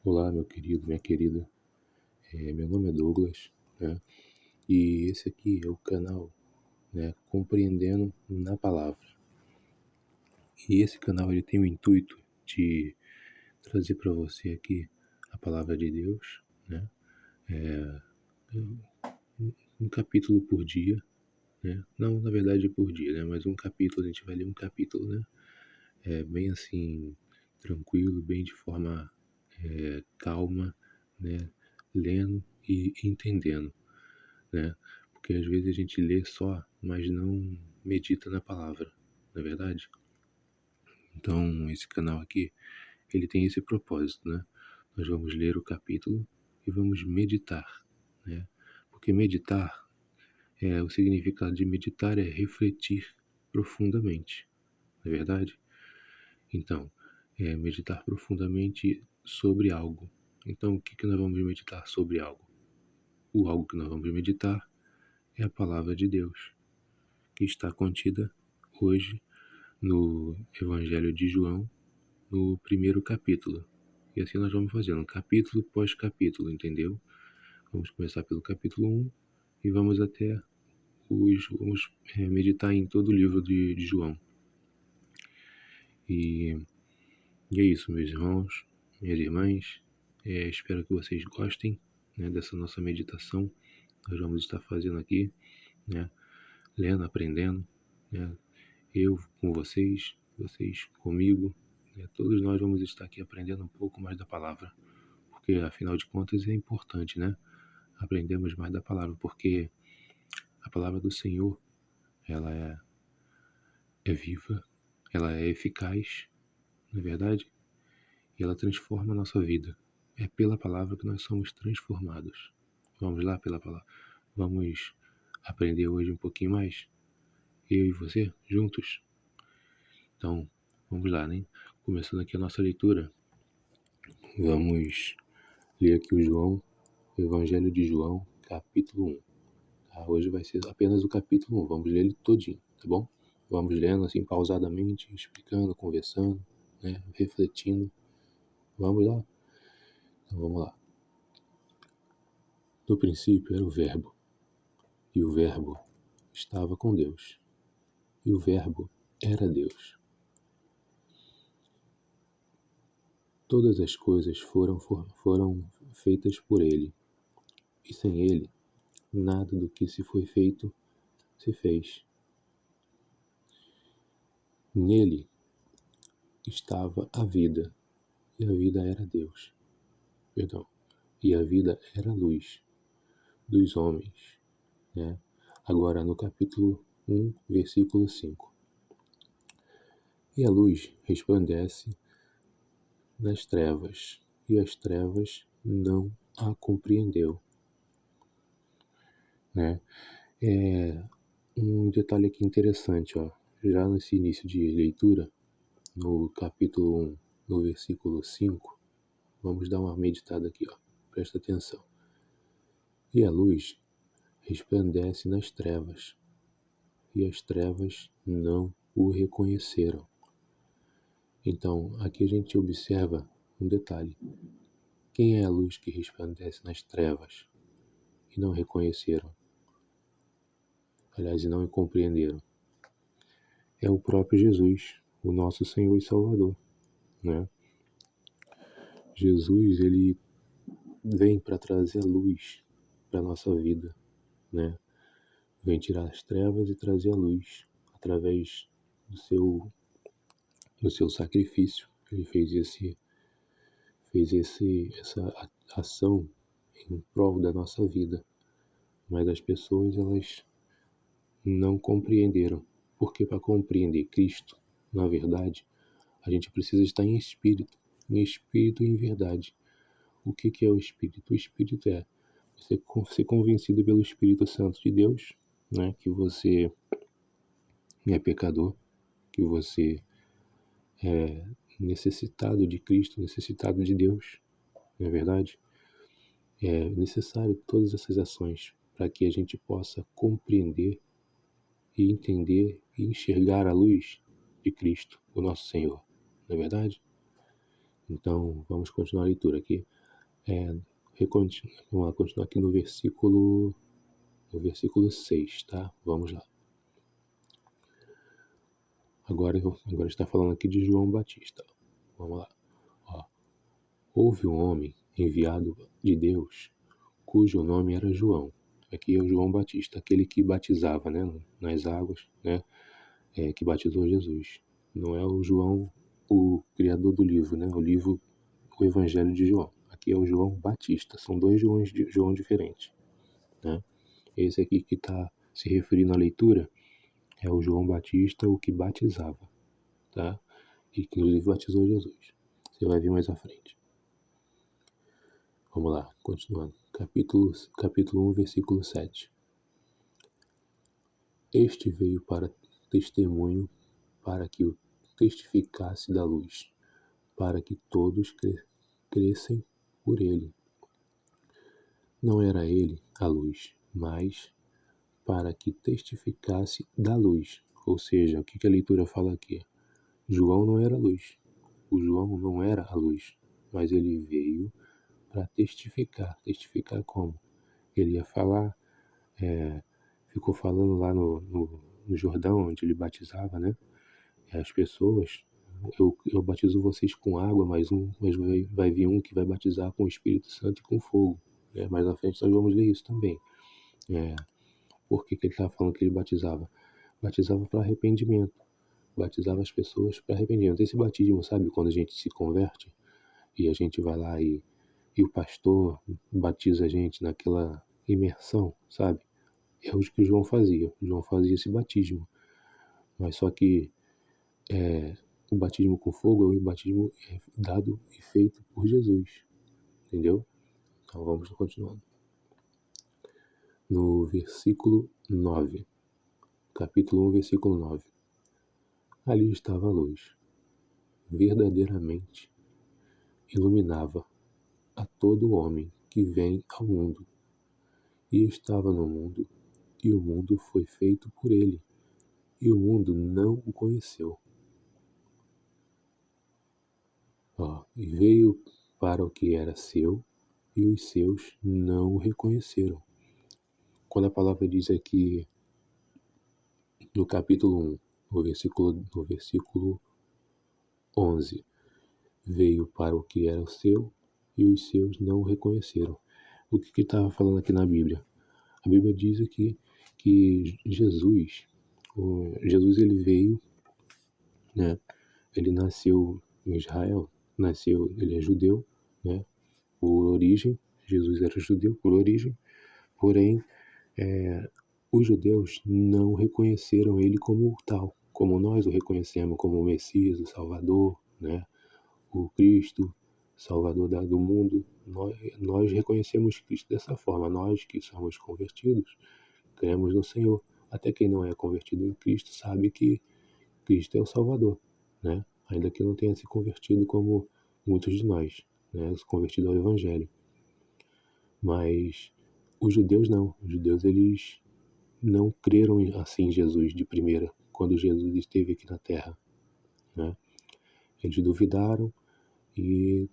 Olá, meu querido, minha querida. Meu nome é Douglas, né? E esse aqui é o canal, né, Compreendendo na Palavra. E esse canal ele tem o intuito de trazer para você aqui a palavra de Deus, né? Um capítulo por dia, né? Não, na verdade por dia, né? Mas um capítulo, a gente vai ler um capítulo, né? Bem assim, tranquilo, bem de forma calma, né? Lendo e entendendo, né? Porque às vezes a gente lê só, mas não medita na palavra, não é verdade? Então, esse canal aqui, ele tem esse propósito, né? Nós vamos ler o capítulo e vamos meditar, né? Porque meditar, o significado de meditar é refletir profundamente, não é verdade? Então, meditar profundamente sobre algo. Então, o que nós vamos meditar sobre algo? O algo que nós vamos meditar é a palavra de Deus, que está contida hoje no Evangelho de João, no primeiro capítulo. E assim nós vamos fazendo, capítulo pós capítulo, entendeu? Vamos começar pelo capítulo 1 e vamos até vamos meditar em todo o livro de João. E é isso, meus irmãos, minhas irmãs. Espero que vocês gostem, né, dessa nossa meditação. Nós vamos estar fazendo aqui, né, lendo, aprendendo, né, eu com vocês, vocês comigo, né, todos nós vamos estar aqui aprendendo um pouco mais da palavra, porque afinal de contas é importante, né, aprendermos mais da palavra, porque a palavra do Senhor, ela é viva, ela é eficaz, não é verdade? E ela transforma a nossa vida. É pela palavra que nós somos transformados. Vamos lá pela palavra. Vamos aprender hoje um pouquinho mais? Eu e você, juntos? Então, vamos lá, né? Começando aqui a nossa leitura. Vamos ler aqui o Evangelho de João, capítulo 1. Tá? Hoje vai ser apenas o capítulo 1. Vamos ler ele todinho, tá bom? Vamos lendo assim pausadamente, explicando, conversando, né? Refletindo. Vamos lá? Então vamos lá. No princípio era o Verbo, e o Verbo estava com Deus, e o Verbo era Deus. Todas as coisas foram feitas por ele, e sem ele, nada do que se foi feito se fez. Nele estava a vida, e a vida era Deus. E a vida era a luz dos homens, né? Agora no capítulo 1, versículo 5. E a luz resplandece nas trevas, e as trevas não a compreendeu, né? Um detalhe aqui interessante, ó. Já nesse início de leitura, no capítulo 1, no versículo 5, vamos dar uma meditada aqui, ó. Presta atenção. E a luz resplandece nas trevas, e as trevas não o reconheceram. Então, aqui a gente observa um detalhe. Quem é a luz que resplandece nas trevas e não reconheceram? Aliás, e não compreenderam? É o próprio Jesus, o nosso Senhor e Salvador, né? Jesus, ele vem para trazer a luz para a nossa vida, né? Vem tirar as trevas e trazer a luz através do seu sacrifício. Ele fez essa ação em prol da nossa vida, mas as pessoas elas não compreenderam, porque para compreender Cristo, na verdade, a gente precisa estar em espírito e em verdade. O que é o Espírito? O Espírito é você ser convencido pelo Espírito Santo de Deus, né, que você é pecador, que você é necessitado de Cristo, necessitado de Deus, não é verdade? É necessário todas essas ações para que a gente possa compreender e entender e enxergar a luz de Cristo, o nosso Senhor, não é verdade? Então, vamos continuar a leitura aqui. Vamos lá, continuar aqui no versículo 6, tá? Vamos lá. Agora está falando aqui de João Batista. Vamos lá. Ó. Houve um homem enviado de Deus, cujo nome era João. Aqui é o João Batista, aquele que batizava, né, nas águas, né, que batizou Jesus. Não é o João, o criador do livro, né, o Evangelho de João. Aqui é o João Batista. São dois João diferentes, né? Esse aqui que está se referindo à leitura é o João Batista, o que batizava, tá? E que inclusive batizou Jesus. Você vai ver mais à frente. Vamos lá, continuando. Capítulo 1, versículo 7. Este veio para testemunho, para que o testificasse da luz, para que todos crescem por ele. Não era ele a luz, mas para que testificasse da luz. Ou seja, o que a leitura fala aqui? João não era a luz. O João não era a luz, mas ele veio para testificar. Testificar como? Ele ia falar, ficou falando lá no Jordão, onde ele batizava, né? As pessoas, eu batizo vocês com água, mas vai vir um que vai batizar com o Espírito Santo e com fogo. Né? Mais à frente nós vamos ler isso também. Por que ele estava falando que ele batizava? Batizava para arrependimento. Batizava as pessoas para arrependimento. Esse batismo, sabe, quando a gente se converte e a gente vai lá e o pastor batiza a gente naquela imersão, sabe? É o que o João fazia. O João fazia esse batismo. Mas só que o batismo com fogo é o batismo dado e feito por Jesus. Entendeu? Então vamos continuando. No versículo 9. Capítulo 1, versículo 9. Ali estava a luz. Verdadeiramente iluminava a todo homem que vem ao mundo. E estava no mundo, e o mundo foi feito por ele, e o mundo não o conheceu. E veio para o que era seu, e os seus não o reconheceram. Quando a palavra diz aqui, no capítulo 1, no versículo 11, veio para o que era seu, e os seus não o reconheceram. O que estava falando aqui na Bíblia? A Bíblia diz aqui que Jesus ele veio, né? Ele nasceu em Israel, ele é judeu, né? Por origem, Jesus era judeu por origem, porém, os judeus não reconheceram ele como tal, como nós o reconhecemos como o Messias, o Salvador, né? O Cristo, Salvador do mundo. Nós reconhecemos Cristo dessa forma, nós que somos convertidos, cremos no Senhor. Até quem não é convertido em Cristo sabe que Cristo é o Salvador, né? Ainda que não tenha se convertido como muitos de nós, né? Se convertido ao Evangelho. Mas os judeus não. Os judeus, eles não creram assim em Jesus de primeira, quando Jesus esteve aqui na Terra, né? Eles duvidaram e,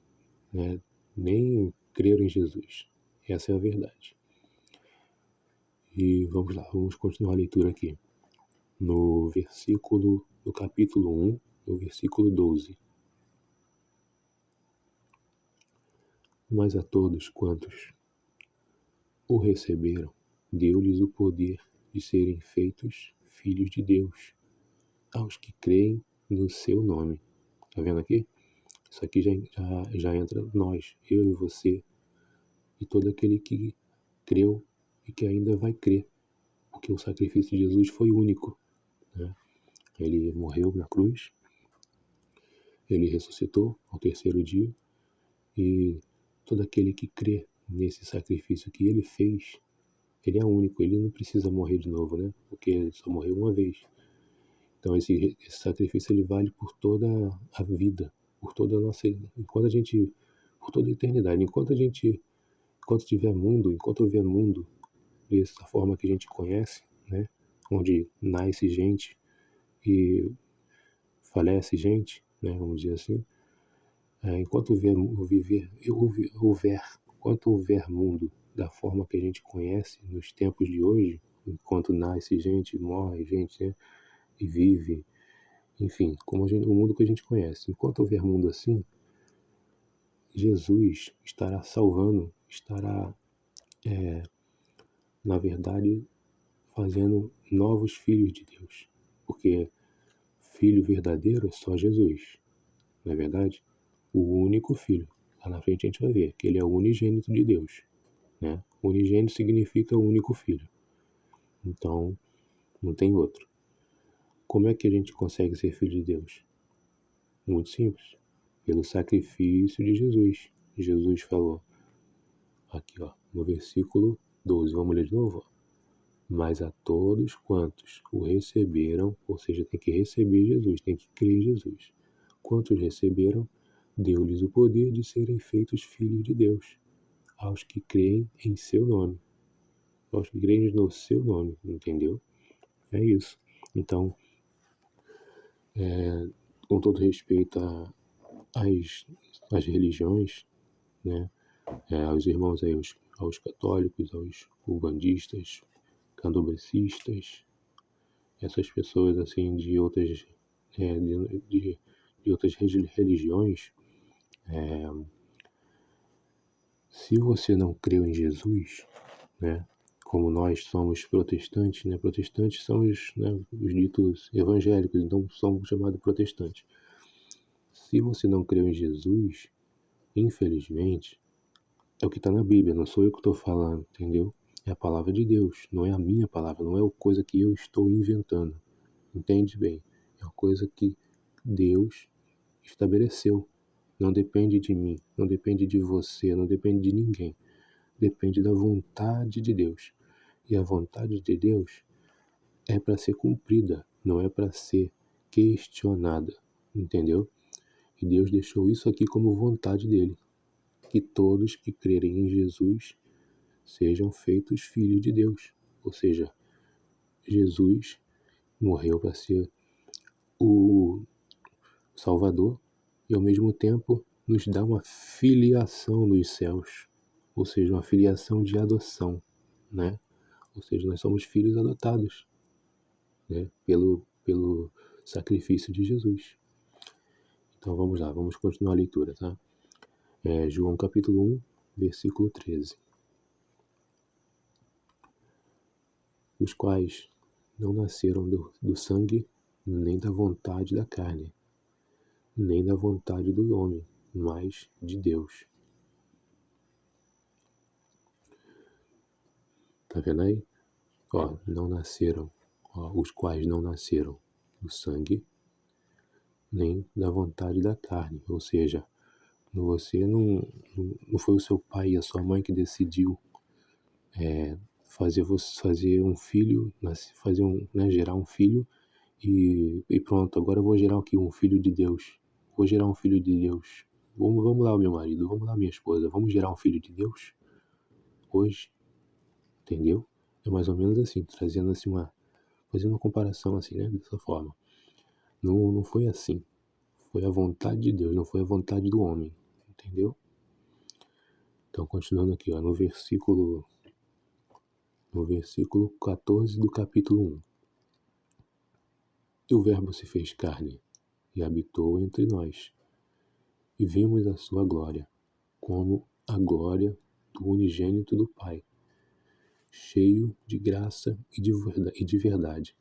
né, nem creram em Jesus. Essa é a verdade. E vamos lá, vamos continuar a leitura aqui. No capítulo 1, no versículo 12. Mas a todos quantos o receberam, deu-lhes o poder de serem feitos filhos de Deus, aos que creem no seu nome. Tá vendo aqui? Isso aqui já entra nós, eu e você, e todo aquele que creu e que ainda vai crer, porque o sacrifício de Jesus foi único, né? Ele morreu na cruz, ele ressuscitou ao terceiro dia, e todo aquele que crê nesse sacrifício que ele fez, ele é único, ele não precisa morrer de novo, né? Porque ele só morreu uma vez. Então esse sacrifício ele vale por toda a vida, por toda a nossa, por toda a eternidade. Enquanto tiver mundo, enquanto houver mundo dessa forma que a gente conhece, né? Onde nasce gente e falece gente, né? Vamos dizer assim. Enquanto houver mundo da forma que a gente conhece nos tempos de hoje, enquanto nasce gente, morre gente, né, e vive, enfim, o mundo que a gente conhece. Enquanto houver mundo assim, Jesus estará salvando, estará, na verdade, fazendo novos filhos de Deus. Porque filho verdadeiro é só Jesus, não é verdade? O único filho. Lá na frente a gente vai ver que ele é o unigênito de Deus, né? Unigênito significa único filho. Então, não tem outro. Como é que a gente consegue ser filho de Deus? Muito simples. Pelo sacrifício de Jesus. Jesus falou, aqui ó, no versículo 12, vamos ler de novo? Mas a todos quantos o receberam, ou seja, tem que receber Jesus, tem que crer em Jesus. Quantos receberam, deu-lhes o poder de serem feitos filhos de Deus, aos que creem em seu nome. Aos que creem no seu nome, entendeu? É isso. Então, com todo respeito às religiões, né? Aos irmãos aí, aos católicos, aos umbandistas, candomblecistas, essas pessoas assim de outras, de outras religiões, se você não creu em Jesus, né? Como nós somos protestantes, né? Protestantes são os ditos evangélicos, então somos chamados protestantes. Se você não creu em Jesus, infelizmente, é o que está na Bíblia, não sou eu que estou falando, entendeu? É a palavra de Deus, não é a minha palavra, não é coisa que eu estou inventando. Entende bem? É uma coisa que Deus estabeleceu. Não depende de mim, não depende de você, não depende de ninguém. Depende da vontade de Deus. E a vontade de Deus é para ser cumprida, não é para ser questionada, entendeu? E Deus deixou isso aqui como vontade dele, que todos que crerem em Jesus sejam feitos filhos de Deus. Ou seja, Jesus morreu para ser o Salvador e ao mesmo tempo nos dá uma filiação dos céus, ou seja, uma filiação de adoção, né? Ou seja, nós somos filhos adotados, né? Pelo sacrifício de Jesus. Então vamos lá, vamos continuar a leitura, tá? João capítulo 1, versículo 13. Os quais não nasceram do sangue, nem da vontade da carne, nem da vontade do homem, mas de Deus. Tá vendo aí? Ó, não nasceram, os quais não nasceram do sangue, nem da vontade da carne. Ou seja, você não foi o seu pai e a sua mãe que decidiu fazer um filho, gerar um filho e pronto, agora eu vou gerar aqui um filho de Deus. Vou gerar um filho de Deus. Vamos lá, meu marido, vamos lá, minha esposa, vamos gerar um filho de Deus hoje, entendeu? É mais ou menos assim, trazendo assim fazendo uma comparação assim, né, dessa forma. Não foi assim. Foi a vontade de Deus, não foi a vontade do homem, entendeu? Então, continuando aqui, ó, no versículo 14 do capítulo 1. E o Verbo se fez carne e habitou entre nós, e vimos a sua glória, como a glória do unigênito do Pai, cheio de graça e de verdade.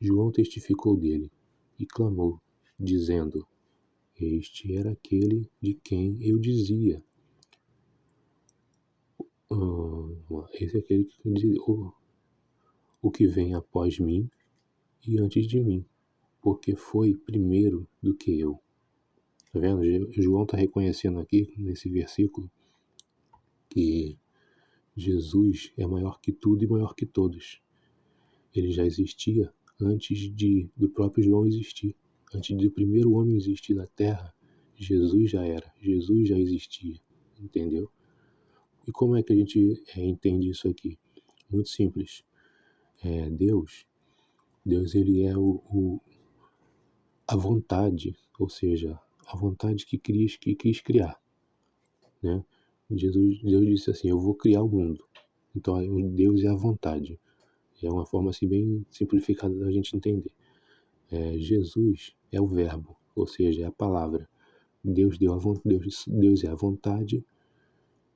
João testificou dele e clamou, dizendo: Este era aquele de quem eu dizia: esse é aquele que diz, o que vem após mim e antes de mim, porque foi primeiro do que eu. Tá vendo? João está reconhecendo aqui, nesse versículo, que Jesus é maior que tudo e maior que todos. Ele já existia antes do próprio João existir. Antes do primeiro homem existir na Terra, Jesus já era, Jesus já existia, entendeu? E como é que a gente entende isso aqui? Muito simples. Deus ele é a vontade, ou seja, a vontade que quis criar, né? Deus disse assim, eu vou criar o mundo. Então, Deus é a vontade. É uma forma assim bem simplificada da gente entender. Jesus é o verbo, ou seja, é a palavra. Deus é a vontade,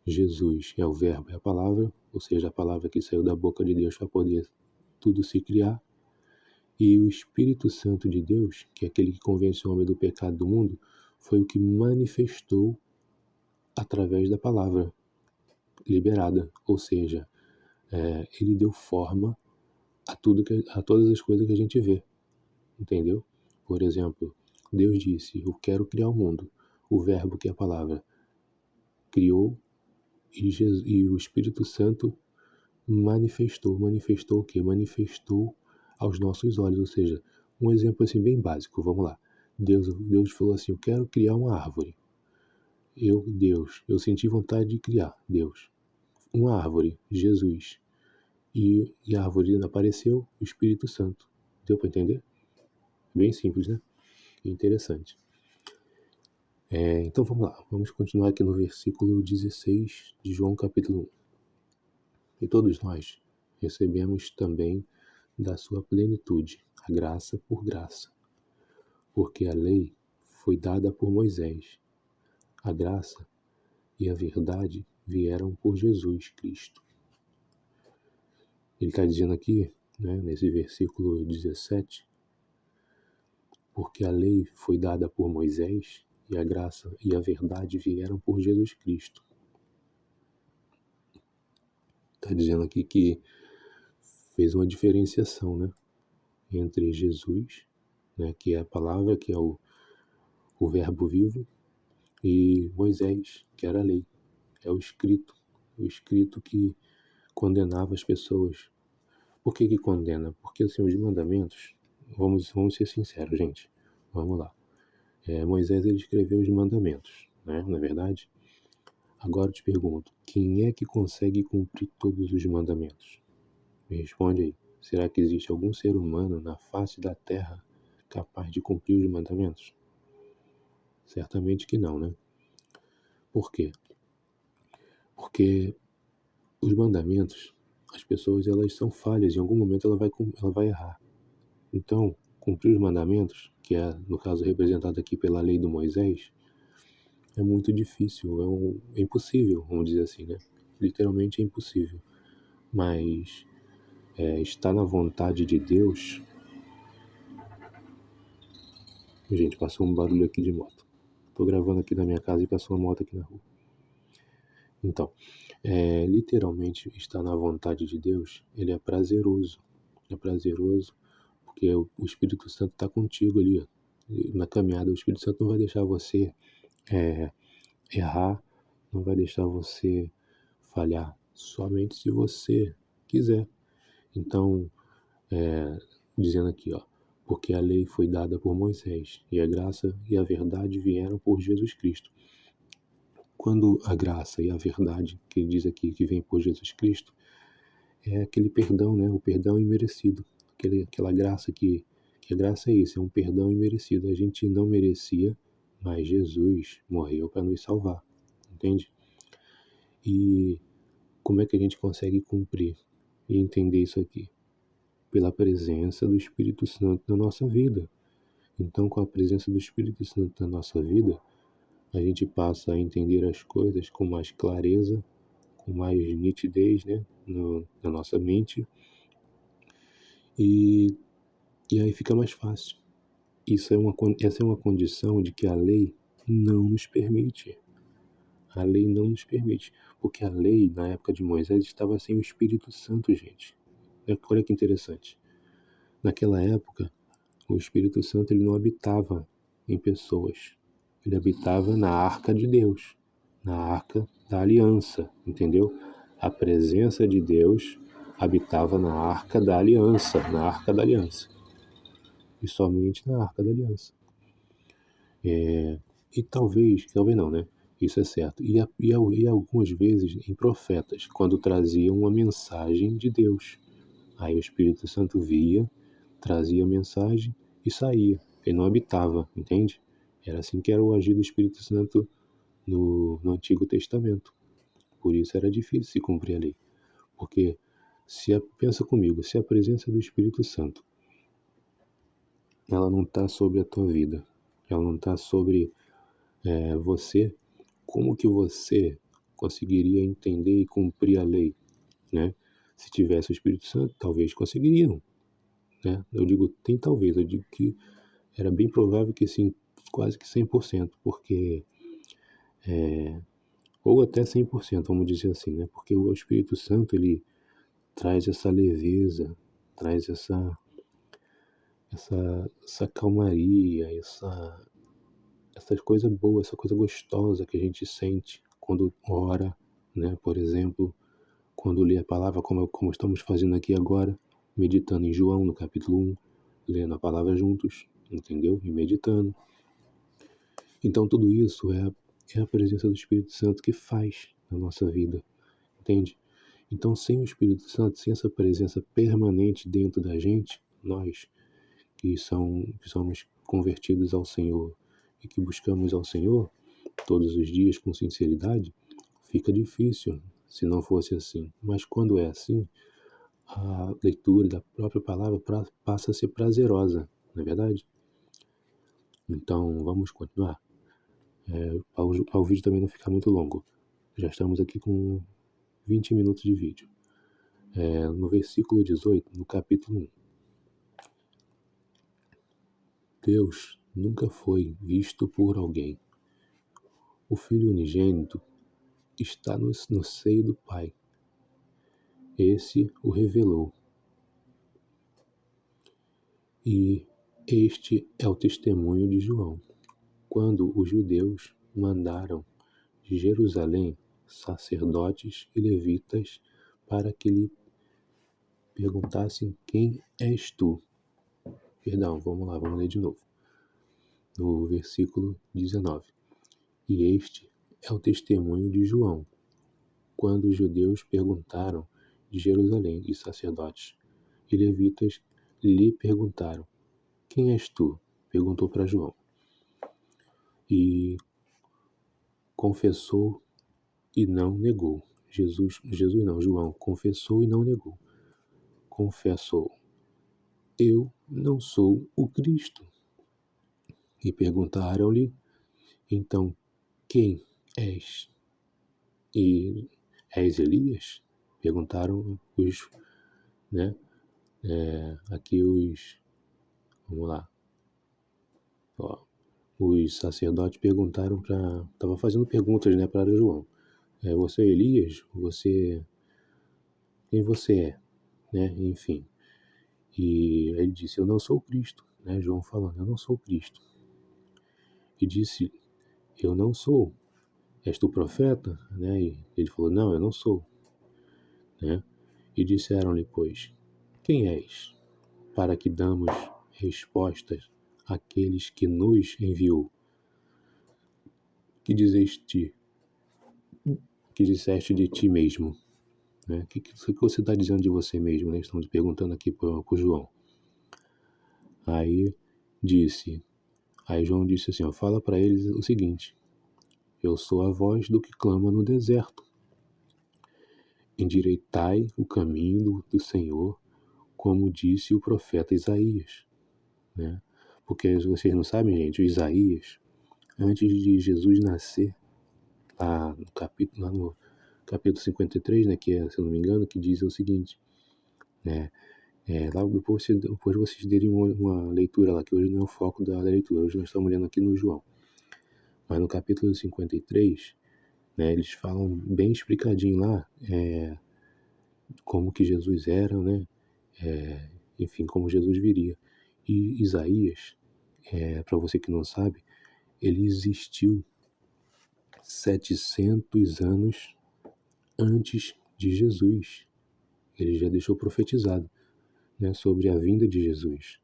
Jesus é o verbo, é a palavra, ou seja, a palavra que saiu da boca de Deus para poder tudo se criar. E o Espírito Santo de Deus, que é aquele que convence o homem do pecado do mundo, foi o que manifestou através da palavra liberada, ou seja, ele deu forma a todas as coisas que a gente vê, entendeu? Por exemplo, Deus disse, eu quero criar o mundo. O verbo, que é a palavra, criou e o Espírito Santo manifestou o quê? Manifestou aos nossos olhos, ou seja, um exemplo assim bem básico, vamos lá. Deus falou assim, eu quero criar uma árvore. Eu senti vontade de criar, Deus, uma árvore, Jesus. E a árvore apareceu, o Espírito Santo. Deu para entender? Bem simples, né? Interessante. Então vamos lá, vamos continuar aqui no versículo 16 de João capítulo 1. E todos nós recebemos também da sua plenitude, a graça por graça. Porque a lei foi dada por Moisés, a graça e a verdade vieram por Jesus Cristo. Ele está dizendo aqui, né, nesse versículo 17, porque a lei foi dada por Moisés e a graça e a verdade vieram por Jesus Cristo. Está dizendo aqui que fez uma diferenciação, né, entre Jesus, né, que é a palavra, que é o verbo vivo, e Moisés, que era a lei, é o escrito que condenava as pessoas. Por que condena? Porque assim, os mandamentos, vamos ser sinceros, gente, vamos lá. Moisés ele escreveu os mandamentos, né? Não é verdade? Agora eu te pergunto, quem é que consegue cumprir todos os mandamentos? Me responde aí. Será que existe algum ser humano na face da terra capaz de cumprir os mandamentos? Certamente que não, né? Por quê? Porque os mandamentos, as pessoas elas são falhas, em algum momento ela vai errar. Então, cumprir os mandamentos, que é no caso representado aqui pela lei do Moisés, é muito difícil, é impossível, vamos dizer assim, né? Literalmente é impossível. Mas está na vontade de Deus. Gente, passou um barulho aqui de moto. Estou gravando aqui na minha casa e passou uma moto aqui na rua. Então, literalmente está na vontade de Deus, ele é prazeroso. É prazeroso porque o Espírito Santo está contigo ali, ó. Na caminhada. O Espírito Santo não vai deixar você errar, não vai deixar você falhar, somente se você quiser. Então, dizendo aqui, ó, porque a lei foi dada por Moisés, e a graça e a verdade vieram por Jesus Cristo. Quando a graça e a verdade, que ele diz aqui, que vem por Jesus Cristo, é aquele perdão, né? O perdão imerecido. Aquela graça que a graça é isso, é um perdão imerecido. A gente não merecia, mas Jesus morreu para nos salvar, entende? E como é que a gente consegue cumprir e entender isso aqui? Pela presença do Espírito Santo na nossa vida. Então, com a presença do Espírito Santo na nossa vida, a gente passa a entender as coisas com mais clareza, com mais nitidez, né, na nossa mente, e aí fica mais fácil. Essa é uma condição de que a lei não nos permite. A lei não nos permite, porque a lei, na época de Moisés, estava sem o Espírito Santo, gente. Olha que interessante. Naquela época, o Espírito Santo ele não habitava em pessoas. Ele habitava na arca de Deus, na arca da aliança, entendeu? A presença de Deus habitava na arca da aliança, E somente na arca da aliança. E talvez não, né? Isso é certo. E algumas vezes em profetas, quando traziam uma mensagem de Deus. Aí o Espírito Santo via, trazia a mensagem e saía. Ele não habitava, entende? Era assim que era o agir do Espírito Santo no Antigo Testamento. Por isso era difícil se cumprir a lei. Porque, pensa comigo, se a presença do Espírito Santo ela não está sobre a tua vida, ela não está sobre você, como que você conseguiria entender e cumprir a lei, né? Se tivesse o Espírito Santo, talvez conseguiriam, né? Eu digo tem talvez, eu digo que era bem provável que sim, quase que 100%, porque ou até 100%, vamos dizer assim, né? Porque o Espírito Santo ele traz essa leveza, traz essa calmaria, essa coisa boa, essa coisa gostosa que a gente sente quando ora, né? Por exemplo, quando lê a palavra, como estamos fazendo aqui agora, meditando em João, no capítulo 1, lendo a palavra juntos, entendeu? E meditando. Então, tudo isso é a presença do Espírito Santo que faz na nossa vida, entende? Então, sem o Espírito Santo, sem essa presença permanente dentro da gente, nós que somos convertidos ao Senhor e que buscamos ao Senhor todos os dias com sinceridade, fica difícil se não fosse assim. Mas quando é assim, a leitura da própria palavra passa a ser prazerosa, não é verdade? Então, vamos continuar. Para o vídeo também não ficar muito longo. Já estamos aqui com 20 minutos de vídeo. No versículo 18, no capítulo 1. Deus nunca foi visto por alguém. O Filho unigênito está no seio do Pai. Esse o revelou. E este é o testemunho de João. Quando os judeus mandaram de Jerusalém sacerdotes e levitas para que lhe perguntassem: quem és tu? Perdão, vamos lá, vamos ler de novo. No versículo 19. E este é o testemunho de João. Quando os judeus perguntaram de Jerusalém e sacerdotes e levitas lhe perguntaram: quem és tu? Perguntou para João. E confessou e não negou. João confessou e não negou. Confessou: eu não sou o Cristo. E perguntaram-lhe: então, quem és? E és Elias? Perguntaram né? Vamos lá. Ó, os sacerdotes perguntaram estava fazendo perguntas, né, para João. Você é Elias? Quem você é? Né? Enfim. E ele disse: eu não sou o Cristo, né? João falando: eu não sou o Cristo. E disse: eu não sou. És tu profeta? Né? E ele falou: não, eu não sou. Né? E disseram-lhe, pois: quem és? Para que damos respostas àqueles que nos enviou. Que disseste de ti mesmo? Né? O que você está dizendo de você mesmo? Né? Estamos perguntando aqui para o João. Aí João disse assim: fala para eles o seguinte: eu sou a voz do que clama no deserto. Endireitai o caminho do Senhor, como disse o profeta Isaías. Né? Porque vocês não sabem, gente, o Isaías, antes de Jesus nascer, lá no capítulo 53, né, que é, se eu não me engano, que diz o seguinte, né, lá depois vocês derem uma leitura lá, que hoje não é o foco da leitura, hoje nós estamos lendo aqui no João. Mas no capítulo 53, né, eles falam bem explicadinho lá como que Jesus era, né, enfim, como Jesus viria. E Isaías, para você que não sabe, ele existiu 700 anos antes de Jesus. Ele já deixou profetizado, né, sobre a vinda de Jesus.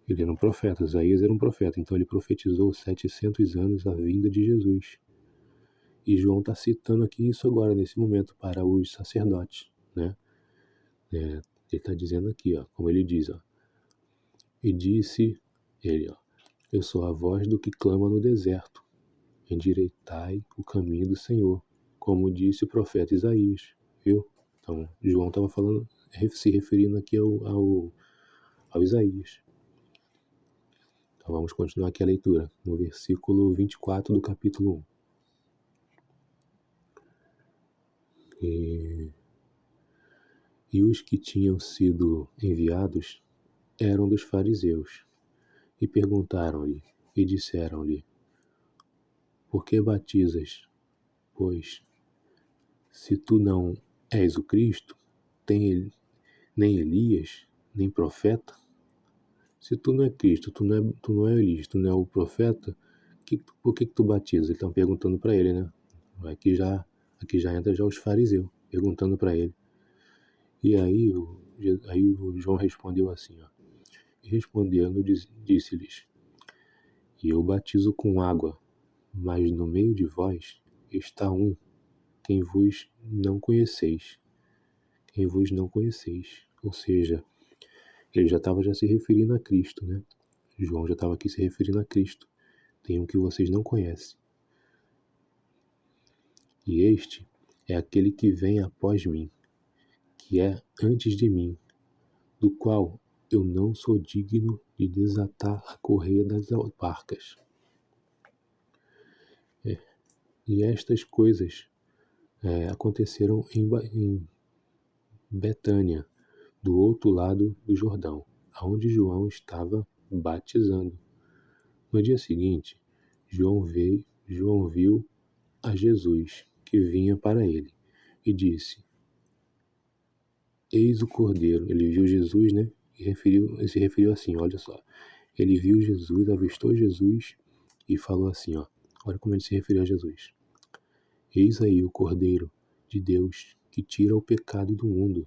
Ele era um profeta, Isaías era um profeta, então ele profetizou 700 anos a vinda de Jesus. E João está citando aqui isso agora, nesse momento, para os sacerdotes, né? Ele está dizendo aqui, ó, como ele diz, ó, e disse ele, ó, Eu sou a voz do que clama no deserto. Endireitai o caminho do Senhor, como disse o profeta Isaías, viu? Então, João estava falando, se referindo aqui ao Isaías. Então, vamos continuar aqui a leitura, no versículo 24 do capítulo 1. E os que tinham sido enviados eram dos fariseus, e perguntaram-lhe, e disseram-lhe: Por que batizas? Pois, se tu não és o Cristo, nem Elias, nem profeta, se tu não é Cristo, tu não é Elias, tu não é o profeta, por que tu batizas? Eles estão perguntando para ele, né? Aqui já entra já os fariseus, perguntando para ele. E aí o João respondeu assim, ó. E respondendo, disse-lhes: E eu batizo com água, mas no meio de vós está um, quem vos não conheceis. Quem vos não conheceis. Ou seja, ele já estava se referindo a Cristo, né? João já estava aqui se referindo a Cristo. Tem um que vocês não conhecem. E este é aquele que vem após mim, que é antes de mim, do qual eu não sou digno de desatar a correia das alparcas. E estas coisas aconteceram em Betânia, do outro lado do Jordão, aonde João estava batizando. No dia seguinte, João viu a Jesus, que vinha para ele, e disse: Eis o Cordeiro. Ele viu Jesus, né? E se referiu assim, olha só. Ele viu Jesus, avistou Jesus e falou assim, ó. Olha como ele se referiu a Jesus. Eis aí o Cordeiro de Deus que tira o pecado do mundo.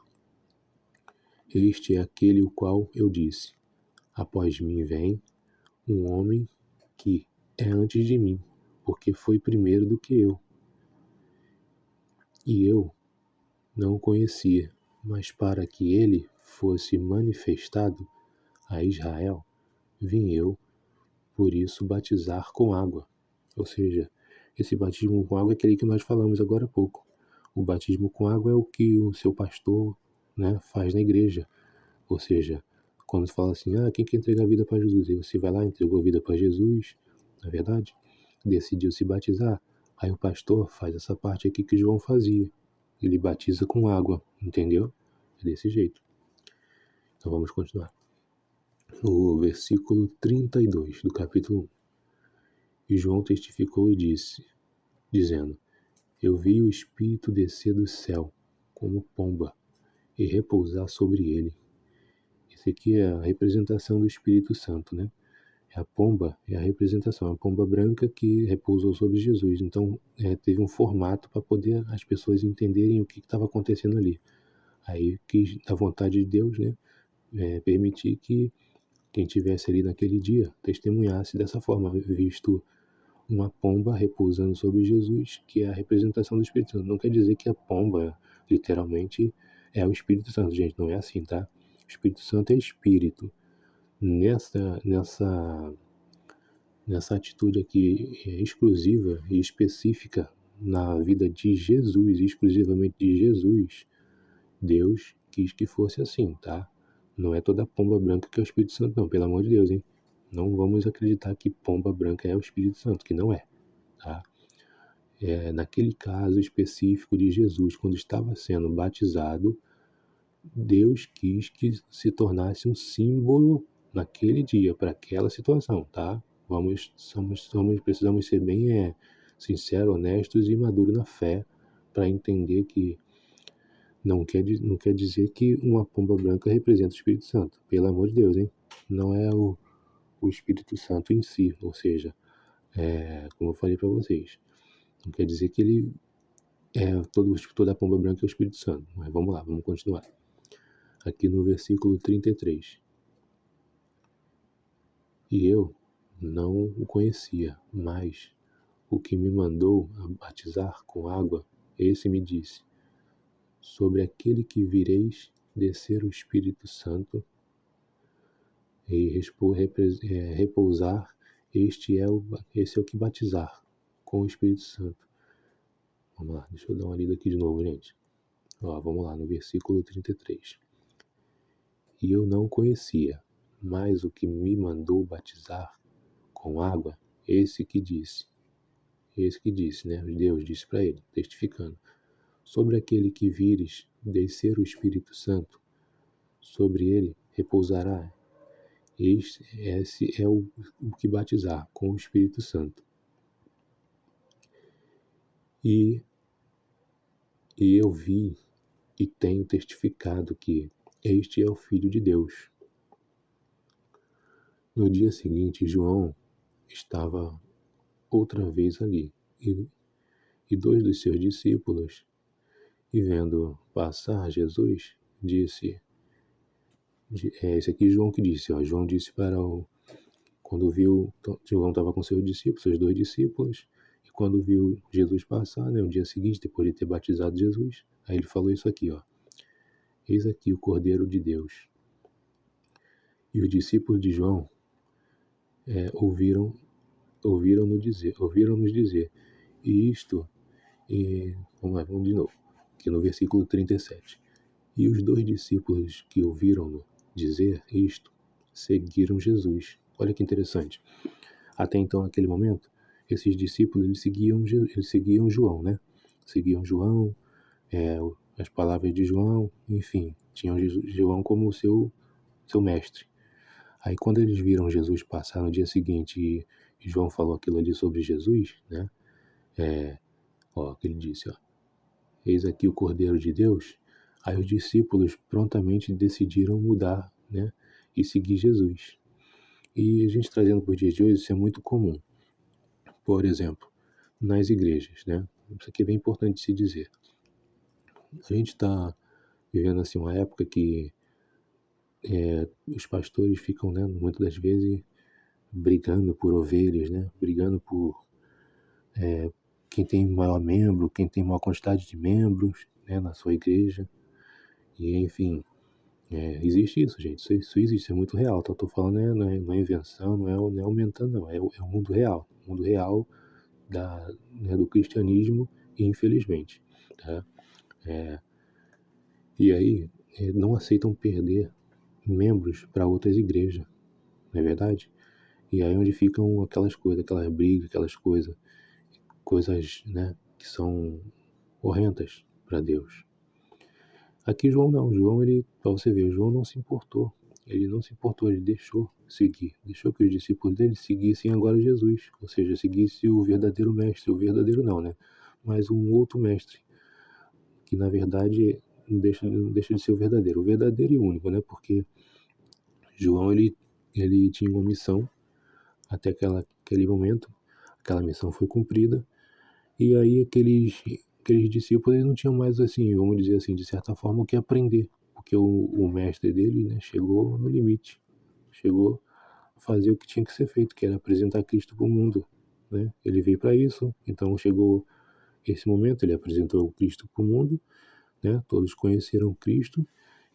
Este é aquele o qual eu disse: Após mim vem um homem que é antes de mim, porque foi primeiro do que eu. E eu não o conhecia, mas para que ele fosse manifestado a Israel, vim eu, por isso, batizar com água. Ou seja, esse batismo com água é aquele que nós falamos agora há pouco. O batismo com água é o que o seu pastor, né, faz na igreja. Ou seja, quando você fala assim, quem quer entregar a vida para Jesus? E você vai lá, entregou a vida para Jesus, na verdade, decidiu se batizar. Aí o pastor faz essa parte aqui que João fazia. Ele batiza com água, entendeu? É desse jeito. Então vamos continuar. No versículo 32 do capítulo 1. E João testificou e dizendo: Eu vi o Espírito descer do céu, como pomba, e repousar sobre ele. Isso aqui é a representação do Espírito Santo, né? A pomba é a representação, a pomba branca que repousou sobre Jesus. Então, teve um formato para poder as pessoas entenderem o que estava acontecendo ali. Aí quis, da vontade de Deus, né, permitir que quem estivesse ali naquele dia testemunhasse dessa forma, visto uma pomba repousando sobre Jesus, que é a representação do Espírito Santo. Não quer dizer que a pomba, literalmente, é o Espírito Santo, gente, não é assim, tá? O Espírito Santo é Espírito. Nessa atitude aqui exclusiva e específica na vida de Jesus, exclusivamente de Jesus, Deus quis que fosse assim, tá? Não é toda pomba branca que é o Espírito Santo, não, pelo amor de Deus, hein? Não vamos acreditar que pomba branca é o Espírito Santo, que não é, tá? Naquele caso específico de Jesus, quando estava sendo batizado, Deus quis que se tornasse um símbolo naquele dia, para aquela situação, tá? Precisamos ser bem sinceros, honestos e maduros na fé para entender que não quer dizer que uma pomba branca representa o Espírito Santo. Pelo amor de Deus, hein? Não é o Espírito Santo em si, ou seja, como eu falei para vocês, não quer dizer que ele toda a pomba branca é o Espírito Santo. Mas vamos lá, vamos continuar. Aqui no versículo 33. E eu não o conhecia, mas o que me mandou a batizar com água, esse me disse: Sobre aquele que vireis descer o Espírito Santo e repousar Esse é o que batizar com o Espírito Santo. Vamos lá, deixa eu dar uma lida aqui de novo, gente. Ó, vamos lá, no versículo 33. E eu não conhecia, mas o que me mandou batizar com água, esse que disse, né? Deus disse para ele, testificando: sobre aquele que vires descer o Espírito Santo, sobre ele repousará. Esse é o que batizar com o Espírito Santo. E eu vi e tenho testificado que este é o Filho de Deus. No dia seguinte, João estava outra vez ali, e dois dos seus discípulos, e vendo passar Jesus, disse, esse aqui João que disse, ó, João disse para o, quando viu, João estava com seus discípulos, seus dois discípulos, e quando viu Jesus passar, né, no dia seguinte, depois de ter batizado Jesus, aí ele falou isso aqui, ó: eis aqui o Cordeiro de Deus. E os discípulos de João ouviram-nos dizer, e isto, vamos lá, vamos de novo, aqui no versículo 37. E os dois discípulos que ouviram-no dizer isto, seguiram Jesus. Olha que interessante. Até então, naquele momento, esses discípulos, eles seguiam João, né? Seguiam João, as palavras de João, enfim, tinham João como seu mestre. Aí quando eles viram Jesus passar no dia seguinte e João falou aquilo ali sobre Jesus, né? Ó, que ele disse, ó: eis aqui o Cordeiro de Deus. Aí os discípulos prontamente decidiram mudar, né? E seguir Jesus. E a gente trazendo para os dias de hoje, isso é muito comum. Por exemplo, nas igrejas, né? Isso aqui é bem importante de se dizer. A gente está vivendo assim uma época que os pastores ficam, né, muitas das vezes brigando por ovelhas, né? Brigando por quem tem maior membro, quem tem maior quantidade de membros, né, na sua igreja. E enfim, existe isso, gente. Isso existe, isso é muito real. Tá? Eu tô falando, não é invenção, não é aumentando, não. É o mundo real. O mundo real do cristianismo, infelizmente. Tá? E aí, não aceitam perder membros para outras igrejas, não é verdade? E aí onde ficam aquelas coisas, aquelas brigas, aquelas coisas, né, que são horrendas para Deus. Aqui João não, para você ver, João não se importou. Ele não se importou, ele deixou seguir, deixou que os discípulos dele seguissem agora Jesus, ou seja, seguisse o verdadeiro mestre, o verdadeiro não, né? Mas um outro mestre, que na verdade não deixa de ser o verdadeiro e único, né? Porque João, ele tinha uma missão até aquele momento, aquela missão foi cumprida, e aí aqueles discípulos eles não tinham mais, assim, vamos dizer assim, de certa forma, o que aprender, porque o mestre dele, né, chegou no limite, chegou a fazer o que tinha que ser feito, que era apresentar Cristo para o mundo, né? Ele veio para isso, então chegou esse momento, ele apresentou o Cristo para o mundo, né? Todos conheceram Cristo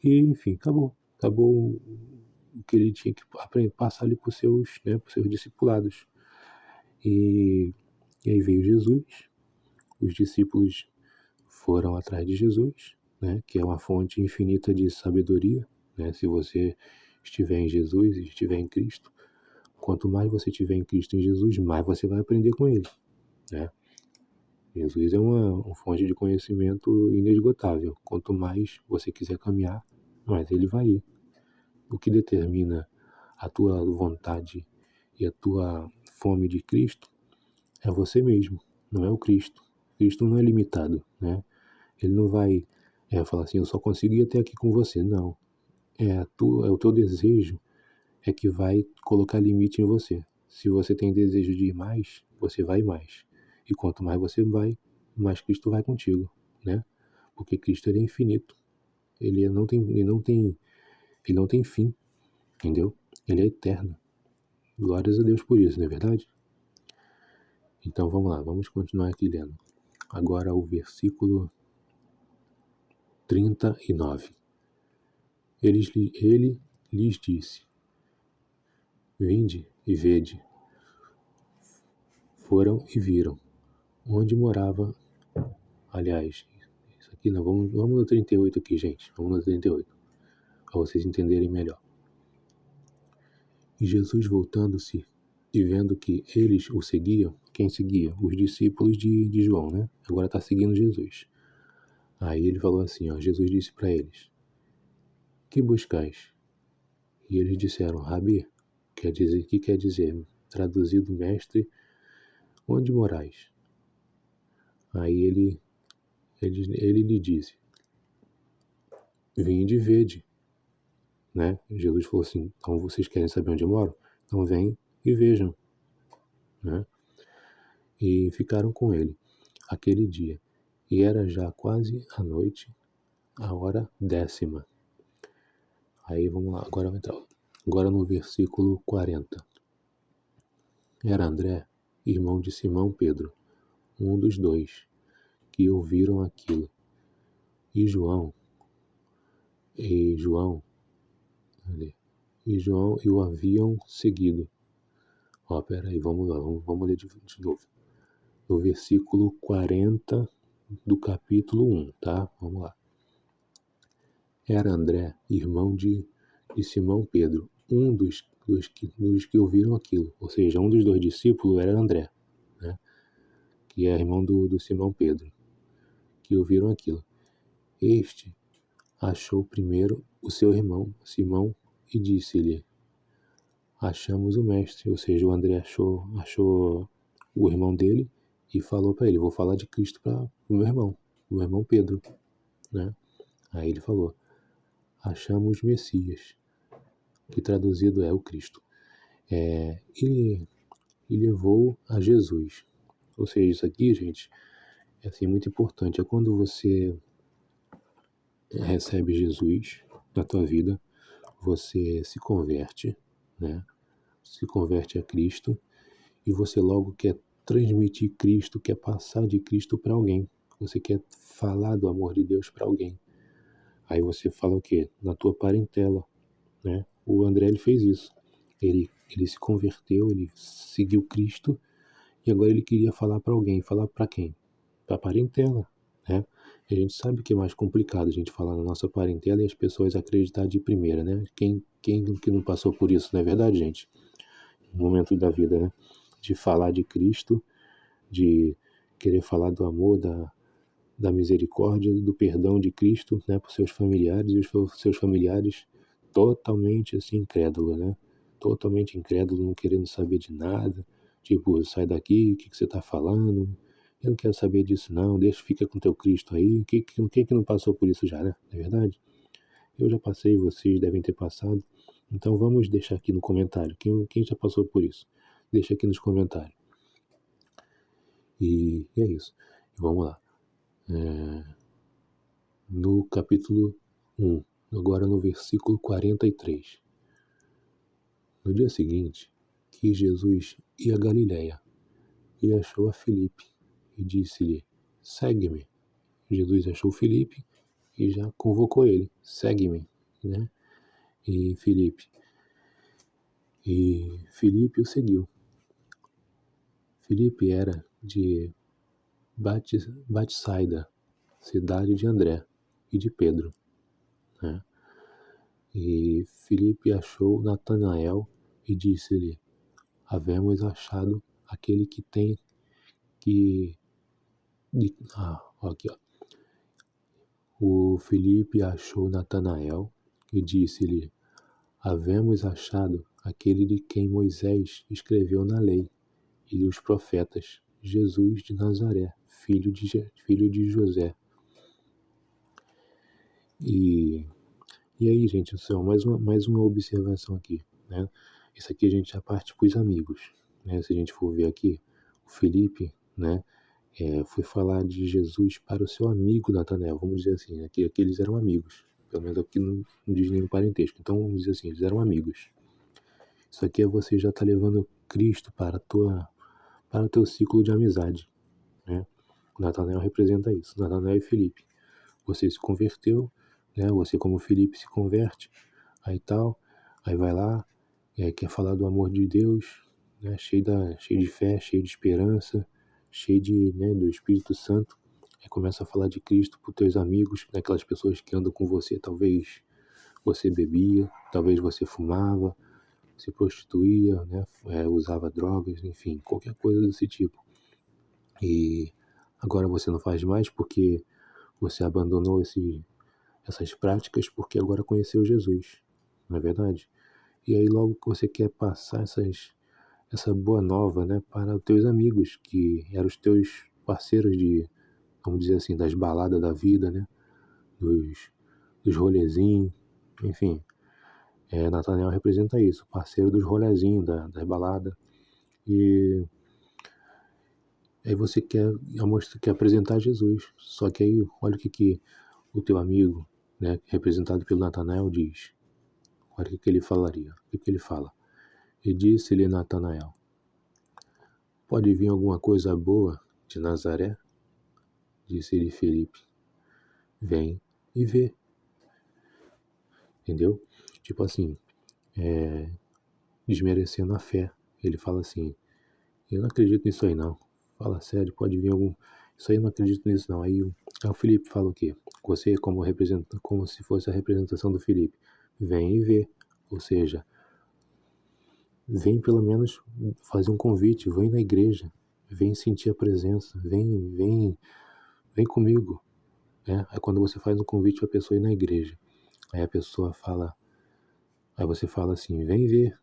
e, enfim, acabou o que ele tinha que passar ali para os seus, né, para os seus discipulados. E aí veio Jesus, os discípulos foram atrás de Jesus, né, que é uma fonte infinita de sabedoria, né? Se você estiver em Jesus e estiver em Cristo, quanto mais você estiver em Cristo e em Jesus, mais você vai aprender com ele, né? Jesus é uma fonte de conhecimento inesgotável. Quanto mais você quiser caminhar, mais ele vai ir. O que determina a tua vontade e a tua fome de Cristo é você mesmo, não é o Cristo. Cristo não é limitado, né? Ele não vai falar assim, eu só consigo ir até aqui com você. Não. É o teu desejo é que vai colocar limite em você. Se você tem desejo de ir mais, você vai mais. E quanto mais você vai, mais Cristo vai contigo, né? Porque Cristo ele é infinito. Ele não tem fim, entendeu? Ele é eterno. Glórias a Deus por isso, não é verdade? Então vamos lá, vamos continuar aqui lendo. Agora o versículo 39. Ele lhes disse: vinde e vede foram e viram onde morava. Aliás, isso aqui não, vamos no 38 aqui, gente. Vamos no 38, para vocês entenderem melhor. E Jesus, voltando-se e vendo que eles o seguiam, quem seguia? Os discípulos de João, né? Agora está seguindo Jesus. Aí ele falou assim, ó, Jesus disse para eles, que buscais? E eles disseram, Rabi, que quer dizer? Traduzido, mestre, onde morais? Aí ele lhe disse, vinde e vede, né? Jesus falou assim, então vocês querem saber onde eu moro? Então vem e vejam, né? E ficaram com ele aquele dia. E era já quase a noite, a hora 10ª. Aí vamos lá, agora no versículo 40. Era André, irmão de Simão Pedro, um dos dois, que ouviram aquilo. E João e o haviam seguido. Ó, peraí, vamos lá, vamos ler de novo. No versículo 40 do capítulo 1, tá? Vamos lá. Era André, irmão de Simão Pedro, um dos que ouviram aquilo. Ou seja, um dos dois discípulos era André, né? Que é irmão do Simão Pedro, que ouviram aquilo. Este achou primeiro o seu irmão, Simão, e disse-lhe, achamos o mestre. Ou seja, o André achou o irmão dele e falou para ele, vou falar de Cristo para o meu irmão Pedro, né? Aí ele falou, achamos Messias, que traduzido é o Cristo. E levou a Jesus. Ou seja, isso aqui, gente, é assim, muito importante. É quando você recebe Jesus na tua vida, você se converte, né? Se converte a Cristo e você logo quer transmitir Cristo, quer passar de Cristo para alguém. Você quer falar do amor de Deus para alguém. Aí você fala o quê? Na tua parentela, né? O André, ele fez isso. Ele se converteu, ele seguiu Cristo e agora ele queria falar para alguém. Falar para quem? Para a parentela, né? E a gente sabe que é mais complicado a gente falar na nossa parentela e as pessoas acreditar de primeira, né? Quem que não passou por isso, não é verdade, gente? No momento da vida, né? De falar de Cristo, de querer falar do amor, da misericórdia, do perdão de Cristo, né? Para os seus familiares e os seus familiares totalmente assim incrédulo, né? Totalmente incrédulo, não querendo saber de nada. Tipo, sai daqui, o que você está falando? Eu não quero saber disso não, fica com teu Cristo aí. Quem que não passou por isso já, né? Não é verdade? Eu já passei, vocês devem ter passado. Então vamos deixar aqui no comentário. Quem já passou por isso? Deixa aqui nos comentários. E é isso. Vamos lá. No capítulo 1, agora no versículo 43. No dia seguinte, que Jesus ia a Galiléia e achou a Filipe e disse-lhe, segue-me. Jesus achou Filipe e já convocou ele, segue-me, né? E Filipe o seguiu. Filipe era de Batsaida, cidade de André e de Pedro, né? E Filipe achou Natanael e disse-lhe, havemos achado aquele que tem que... aqui, ó. O Filipe achou Natanael e disse-lhe, havemos achado aquele de quem Moisés escreveu na lei e os profetas, Jesus de Nazaré, filho de José. E aí, gente, só mais uma observação aqui, né? Isso aqui a gente já parte para os amigos, né? Se a gente for ver aqui, o Filipe, né, foi falar de Jesus para o seu amigo Natanael, vamos dizer assim, né? Que eles eram amigos, pelo menos aqui não diz nenhum parentesco, então vamos dizer assim, eles eram amigos. Isso aqui é você já tá levando Cristo para o teu ciclo de amizade, né? O Natanael representa isso, Natanael e Filipe. Você se converteu, né? Você como Filipe se converte, aí vai lá, quer falar do amor de Deus, né, cheio de fé, cheio de esperança, cheio de, né, do Espírito Santo. Aí começa a falar de Cristo para os teus amigos, aquelas pessoas que andam com você. Talvez você bebia, talvez você fumava, se prostituía, né, usava drogas, enfim, qualquer coisa desse tipo. E agora você não faz mais porque você abandonou essas práticas, porque agora conheceu Jesus, não é verdade? E aí logo que você quer passar essa boa nova, né, para os teus amigos, que eram os teus parceiros de, vamos dizer assim, das baladas da vida, né, dos rolezinhos, enfim. Natanael representa isso, parceiro dos rolezinhos, das baladas. E aí você quer apresentar Jesus. Só que aí, olha o que o teu amigo, né, representado pelo Natanael, diz. Olha o que ele falaria. O que ele fala? E disse-lhe Natanael: pode vir alguma coisa boa de Nazaré? Disse-lhe Felipe: vem e vê. Entendeu? Tipo assim, desmerecendo a fé. Ele fala assim: eu não acredito nisso aí não. Fala sério, pode vir algum. Isso aí eu não acredito nisso não. Aí o Felipe fala o quê? Você como se fosse a representação do Felipe. Vem e vê. Ou seja, vem pelo menos fazer um convite, vem na igreja, vem sentir a presença, vem comigo. Aí quando você faz um convite para a pessoa ir na igreja, aí a pessoa fala, aí você fala assim, vem ver,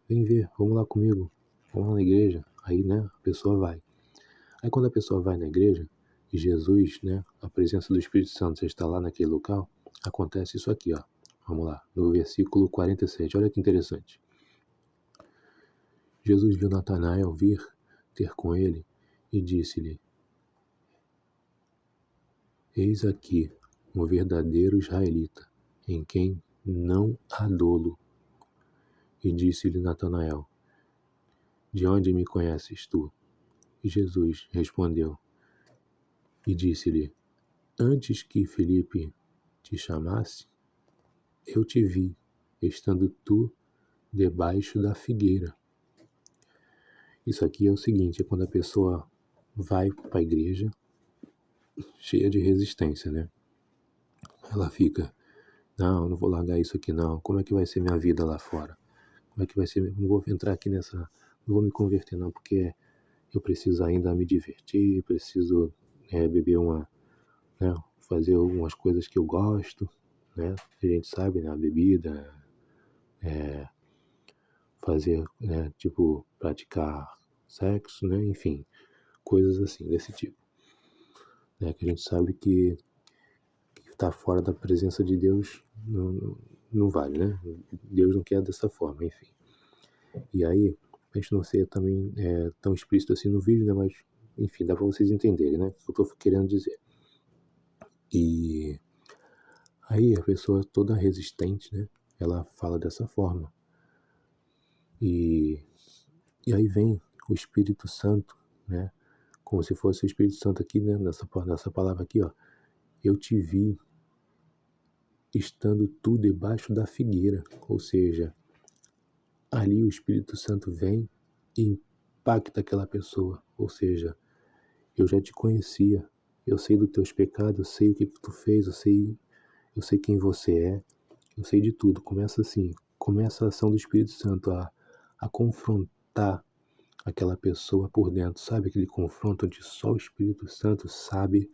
vamos lá comigo, vamos lá na igreja. Aí, né, a pessoa vai. Aí quando a pessoa vai na igreja, e Jesus, né, a presença do Espírito Santo já está lá naquele local, acontece isso aqui, ó. Vamos lá, no versículo 47, olha que interessante. Jesus viu Natanael vir ter com ele e disse-lhe: eis aqui um verdadeiro israelita, em quem não há dolo. E disse-lhe Natanael: de onde me conheces tu? E Jesus respondeu e disse-lhe: antes que Felipe te chamasse, eu te vi, estando tu debaixo da figueira. Isso aqui é o seguinte, é quando a pessoa vai para a igreja cheia de resistência, né? Ela fica, não vou largar isso aqui não, como é que vai ser minha vida lá fora? Como é que vai ser, não vou entrar aqui nessa, não vou me converter não, porque eu preciso ainda me divertir, preciso beber né, fazer algumas coisas que eu gosto, né? A gente sabe, né? A bebida, fazer, né, tipo, praticar sexo, né? Enfim, coisas assim, desse tipo. Né? Que a gente sabe que tá fora da presença de Deus não vale, né? Deus não quer dessa forma, enfim. E aí, a gente não ser também tão explícito assim no vídeo, né? Mas, enfim, dá para vocês entenderem, né? O que eu tô querendo dizer. E aí a pessoa toda resistente, né? Ela fala dessa forma. E aí vem o Espírito Santo, né? Como se fosse o Espírito Santo aqui, né? Nessa palavra aqui, ó. Eu te vi estando tu debaixo da figueira. Ou seja, ali o Espírito Santo vem e impacta aquela pessoa. Ou seja, eu já te conhecia. Eu sei dos teus pecados, eu sei o que tu fez, eu sei quem você é, eu sei de tudo. Começa assim, começa a ação do Espírito Santo a confrontar aquela pessoa por dentro, sabe? Aquele confronto onde só o Espírito Santo sabe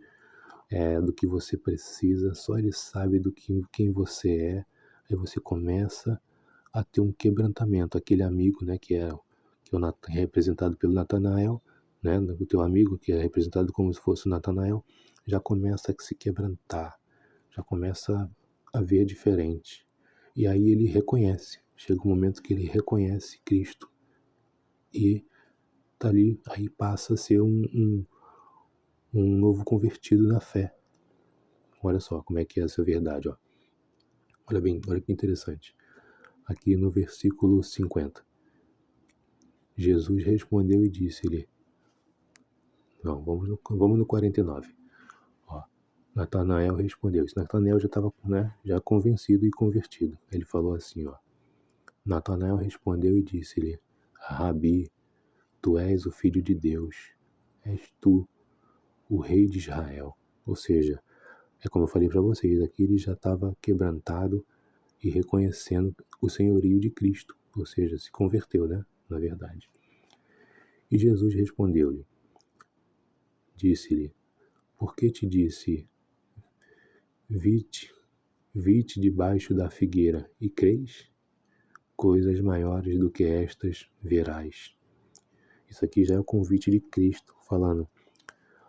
do que você precisa, só ele sabe quem você é. Aí você começa a ter um quebrantamento, aquele amigo, né, que é representado pelo Natanael, né, o teu amigo que é representado como se fosse o Natanael, já começa a se quebrantar, já começa a ver diferente. E aí ele reconhece, chega um momento que ele reconhece Cristo e tá ali, aí passa a ser um novo convertido na fé. Olha só como é que é essa verdade, ó. Olha que interessante. Aqui no versículo 50. Jesus respondeu e disse-lhe, não, vamos no 49. Ó, Natanael respondeu. Esse Natanael já estava, né, já convencido e convertido. Ele falou assim, ó. Natanael respondeu e disse-lhe, Rabi, Tu és o Filho de Deus, és tu o Rei de Israel. Ou seja, é como eu falei para vocês, aqui ele já estava quebrantado e reconhecendo o senhorio de Cristo, ou seja, se converteu, né? Na verdade. E Jesus respondeu-lhe, disse-lhe, por que te disse, vi-te debaixo da figueira e crês? Coisas maiores do que estas verás. Isso aqui já é o convite de Cristo, falando,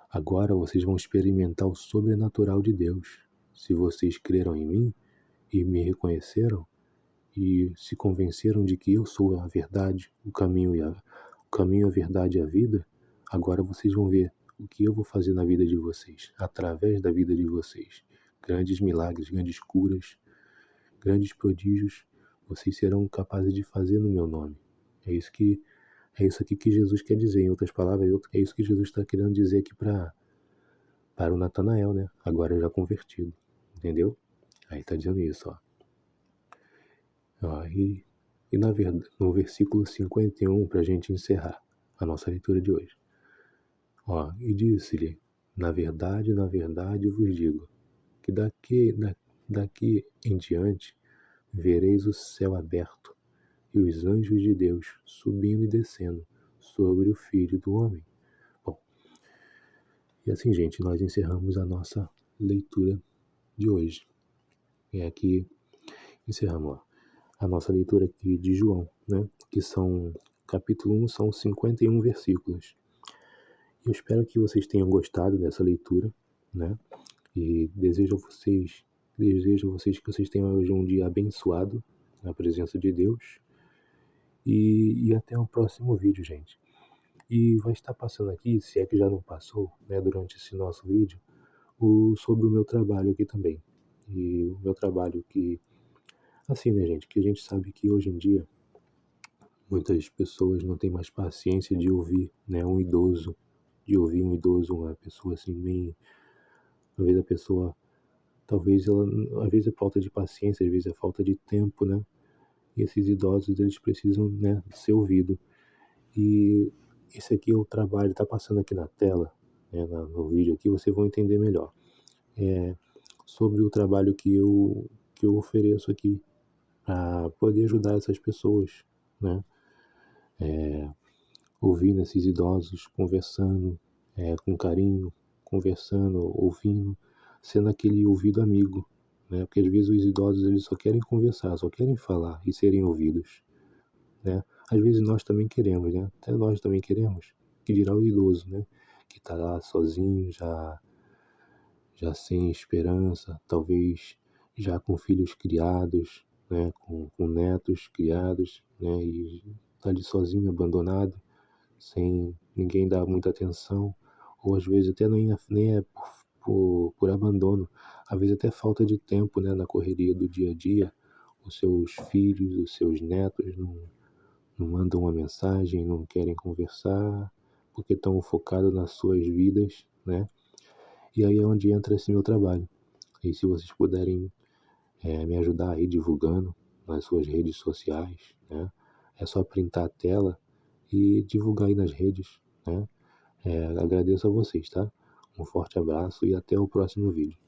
agora vocês vão experimentar o sobrenatural de Deus. Se vocês creram em mim e me reconheceram e se convenceram de que eu sou a verdade, o caminho, a verdade e a vida, agora vocês vão ver o que eu vou fazer na vida de vocês, através da vida de vocês. Grandes milagres, grandes curas, grandes prodígios, vocês serão capazes de fazer no meu nome. É isso aqui que Jesus quer dizer, em outras palavras, é isso que Jesus está querendo dizer aqui para o Natanael, né? Agora já convertido, entendeu? Aí está dizendo isso, ó. E no versículo 51, para a gente encerrar a nossa leitura de hoje. E disse-lhe, na verdade vos digo, que daqui em diante vereis o céu aberto e os anjos de Deus subindo e descendo sobre o Filho do Homem. Bom, e assim, gente, nós encerramos a nossa leitura de hoje. E aqui encerramos a nossa leitura aqui de João, né? Que são, capítulo 1, são 51 versículos. Eu espero que vocês tenham gostado dessa leitura, né? E desejo a vocês que vocês tenham hoje um dia abençoado na presença de Deus. E até o próximo vídeo, gente. E vai estar passando aqui, se é que já não passou, né, durante esse nosso vídeo, sobre o meu trabalho aqui também. E o meu trabalho que, assim, né, gente, que a gente sabe que hoje em dia muitas pessoas não têm mais paciência de ouvir, né, um idoso, uma pessoa assim, bem... Às vezes a pessoa, às vezes é falta de paciência, às vezes é falta de tempo, né? E esses idosos, eles precisam, né, ser ouvidos. E esse aqui é o trabalho, tá passando aqui na tela, né, no vídeo aqui, vocês vão entender melhor. Sobre o trabalho que eu ofereço aqui para poder ajudar essas pessoas, né? Ouvindo esses idosos, conversando com carinho, conversando, ouvindo, sendo aquele ouvido amigo, né? Porque às vezes os idosos, eles só querem conversar, só querem falar e serem ouvidos, né? Às vezes nós também queremos, né? Até nós também queremos, que dirá o idoso, né? Que está lá sozinho, já sem esperança, talvez já com filhos criados, né? Com netos criados, né? E está ali sozinho, abandonado, sem ninguém dar muita atenção, ou às vezes até nem é por abandono, às vezes até falta de tempo, né, na correria do dia a dia, os seus filhos, os seus netos não mandam uma mensagem, não querem conversar, porque estão focados nas suas vidas, né? E aí é onde entra esse meu trabalho. E se vocês puderem me ajudar aí divulgando nas suas redes sociais, né? É só printar a tela e divulgar aí nas redes, né? Agradeço a vocês, tá? Um forte abraço e até o próximo vídeo.